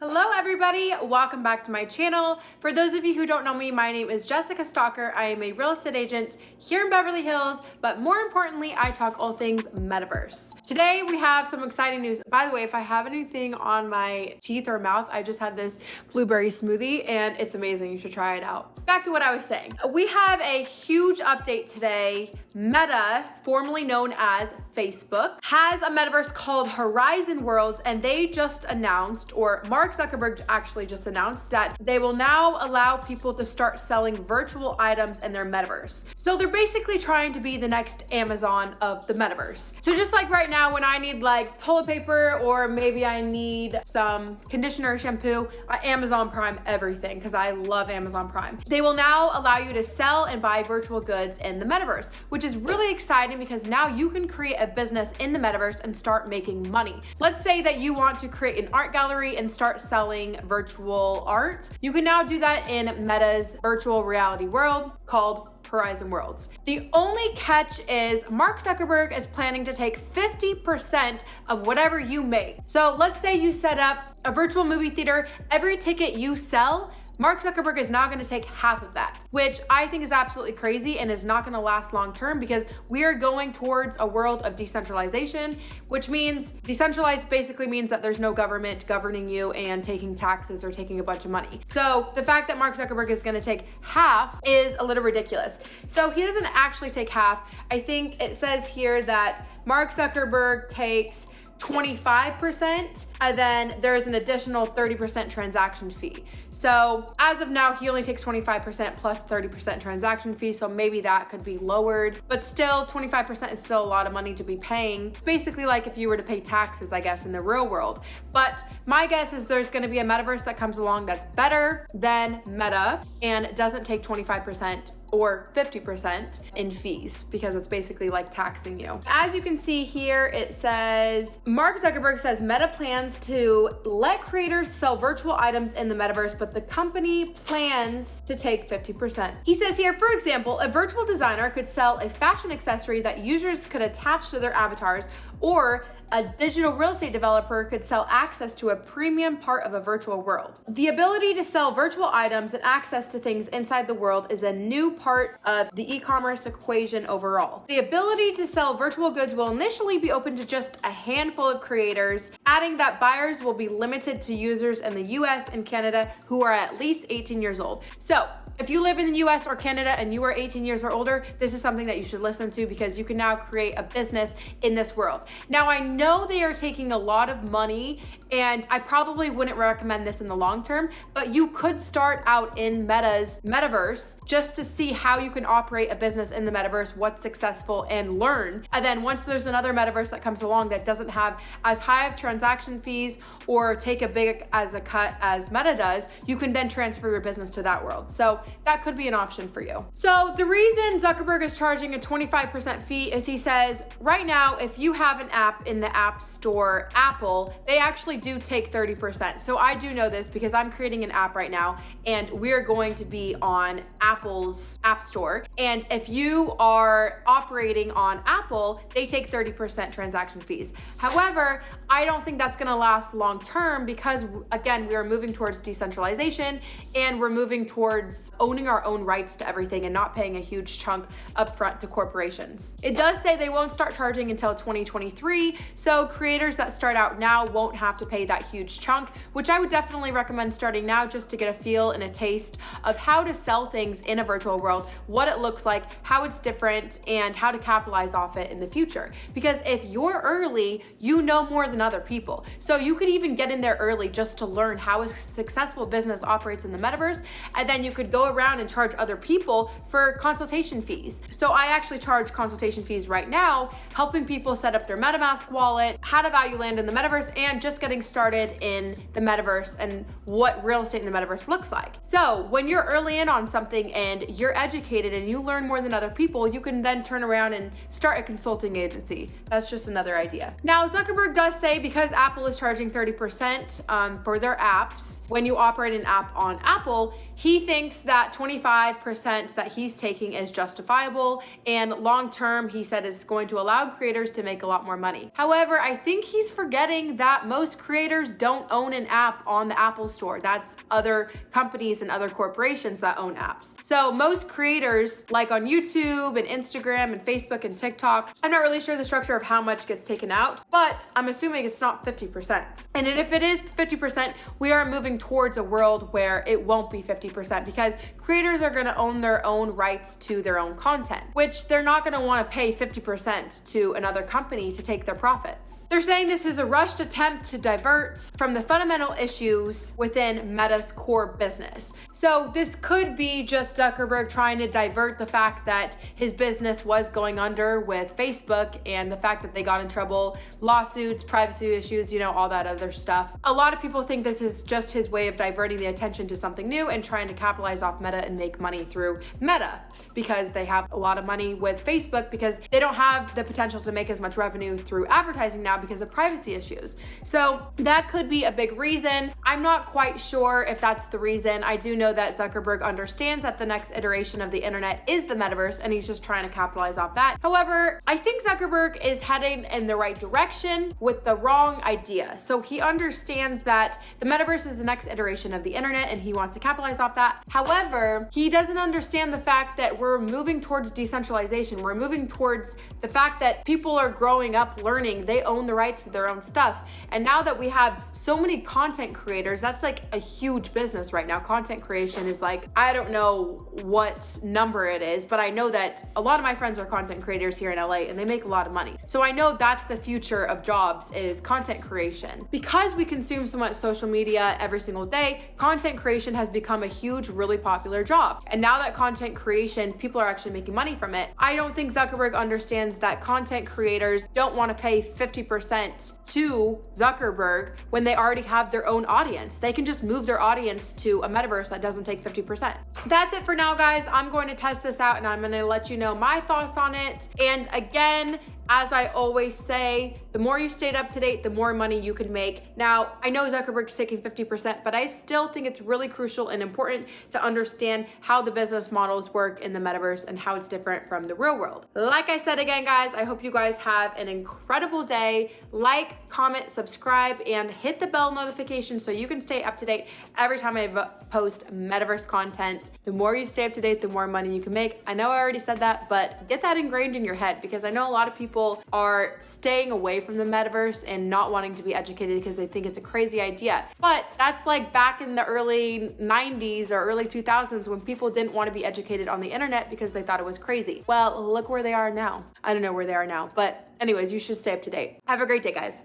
Hello everybody, welcome back to my channel. For those of you who don't know me, my name is Jessica Stalker. I am a real estate agent here in Beverly Hills, but more importantly, I talk all things metaverse. Today we have some exciting news. By the way, if I have anything on my teeth or mouth, I just had this blueberry smoothie and it's amazing. You should try it out. Back to what I was saying. We have a huge update today. Meta, formerly known as Facebook, has a metaverse called Horizon Worlds, and they just announced, or Mark Zuckerberg actually just announced, that they will now allow people to start selling virtual items in their metaverse. So they're basically trying to be the next Amazon of the metaverse. So just like right now, when I need like toilet paper, or maybe I need some conditioner, shampoo, Amazon Prime everything, because I love Amazon Prime. They will now allow you to sell and buy virtual goods in the metaverse, which is really exciting because now you can create a business in the metaverse and start making money. Let's say that you want to create an art gallery and start selling virtual art. You can now do that in Meta's virtual reality world called Horizon Worlds. The only catch is Mark Zuckerberg is planning to take 50% of whatever you make. So let's say you set up a virtual movie theater. Every ticket you sell, Mark Zuckerberg is now going to take half of that, which I think is absolutely crazy and is not going to last long term, because we are going towards a world of decentralization, which means decentralized basically means that there's no government governing you and taking taxes or taking a bunch of money. So the fact that Mark Zuckerberg is going to take half is a little ridiculous. So he doesn't actually take half. I think it says here that Mark Zuckerberg takes 25%, and then there's an additional 30% transaction fee. So as of now, he only takes 25% plus 30% transaction fee. So maybe that could be lowered, but still 25% is still a lot of money to be paying. Basically like if you were to pay taxes, I guess, in the real world. But my guess is there's going to be a metaverse that comes along that's better than Meta and doesn't take 25% or 50% in fees, because it's basically like taxing you. As you can see here, it says, Mark Zuckerberg says Meta plans to let creators sell virtual items in the metaverse, but the company plans to take 50%. He says here, for example, a virtual designer could sell a fashion accessory that users could attach to their avatars, or a digital real estate developer could sell access to a premium part of a virtual world. The ability to sell virtual items and access to things inside the world is a new part of the e-commerce equation overall. The ability to sell virtual goods will initially be open to just a handful of creators, adding that buyers will be limited to users in the US and Canada who are at least 18 years old. So if you live in the US or Canada and you are 18 years or older, this is something that you should listen to, because you can now create a business in this world. Now, I know they are taking a lot of money, and I probably wouldn't recommend this in the long term, but you could start out in Meta's metaverse just to see how you can operate a business in the metaverse, what's successful, and learn. And then once there's another metaverse that comes along that doesn't have as high of transaction fees or take a big as a cut as Meta does, you can then transfer your business to that world. So that could be an option for you. So the reason Zuckerberg is charging a 25% fee is he says, right now, if you have an app in the App Store, Apple, they actually do take 30%. So I do know this because I'm creating an app right now and we're going to be on Apple's App Store. And if you are operating on Apple, they take 30% transaction fees. However, I don't think that's gonna last long term, because again, we are moving towards decentralization and we're moving towards owning our own rights to everything and not paying a huge chunk upfront to corporations. It does say they won't start charging until 2023, so creators that start out now won't have to pay that huge chunk, which I would definitely recommend starting now just to get a feel and a taste of how to sell things in a virtual world, what it looks like, how it's different, and how to capitalize off it in the future. Because if you're early, you know more than other people. So you could even get in there early just to learn how a successful business operates in the metaverse, and then you could go around and charge other people for consultation fees. So I actually charge consultation fees right now, helping people set up their MetaMask wallet, how to value land in the metaverse, and just getting started in the metaverse and what real estate in the metaverse looks like. So when you're early in on something and you're educated and you learn more than other people, you can then turn around and start a consulting agency. That's just another idea. Now, Zuckerberg does say because Apple is charging 30% for their apps, when you operate an app on Apple, he thinks that that 25% that he's taking is justifiable, and long term, he said, is going to allow creators to make a lot more money. However, I think he's forgetting that most creators don't own an app on the Apple Store. That's other companies and other corporations that own apps. So most creators, like on YouTube and Instagram and Facebook and TikTok, I'm not really sure the structure of how much gets taken out, but I'm assuming it's not 50%. And if it is 50%, we are moving towards a world where it won't be 50% because creators are going to own their own rights to their own content, which they're not going to want to pay 50% to another company to take their profits. They're saying this is a rushed attempt to divert from the fundamental issues within Meta's core business. So this could be just Zuckerberg trying to divert the fact that his business was going under with Facebook and the fact that they got in trouble, lawsuits, privacy issues, you know, all that other stuff. A lot of people think this is just his way of diverting the attention to something new and trying to capitalize off Meta and make money through Meta because they have a lot of money with Facebook because they don't have the potential to make as much revenue through advertising now because of privacy issues. So that could be a big reason. I'm not quite sure if that's the reason. I do know that Zuckerberg understands that the next iteration of the internet is the metaverse and he's just trying to capitalize off that. However, I think Zuckerberg is heading in the right direction with the wrong idea. So he understands that the metaverse is the next iteration of the internet and he wants to capitalize off that. However, he doesn't understand the fact that we're moving towards decentralization. We're moving towards the fact that people are growing up learning they own the rights to their own stuff. And now that we have so many content creators, that's like a huge business right now. Content creation is like, I don't know what number it is, but I know that a lot of my friends are content creators here in LA and they make a lot of money. So I know that's the future of jobs is content creation. Because we consume so much social media every single day, content creation has become a huge, really popular job. And now that content creation, people are actually making money from it. I don't think Zuckerberg understands that content creators don't want to pay 50% to Zuckerberg when they already have their own audience. They can just move their audience to a metaverse that doesn't take 50%. That's it for now, guys. I'm going to test this out and I'm going to let you know my thoughts on it. And again, as I always say, the more you stay up to date, the more money you can make. Now, I know Zuckerberg's taking 50%, but I still think it's really crucial and important to understand how the business models work in the metaverse and how it's different from the real world. Like I said again, guys, I hope you guys have an incredible day. Like, comment, subscribe, and hit the bell notification so you can stay up to date every time I post metaverse content. The more you stay up to date, the more money you can make. I know I already said that, but get that ingrained in your head because I know a lot of people are staying away from the metaverse and not wanting to be educated because they think it's a crazy idea. But that's like back in the early 90s or early 2000s when people didn't want to be educated on the internet because they thought it was crazy. Well, look where they are now. I don't know where they are now, but anyways, you should stay up to date. Have a great day, guys.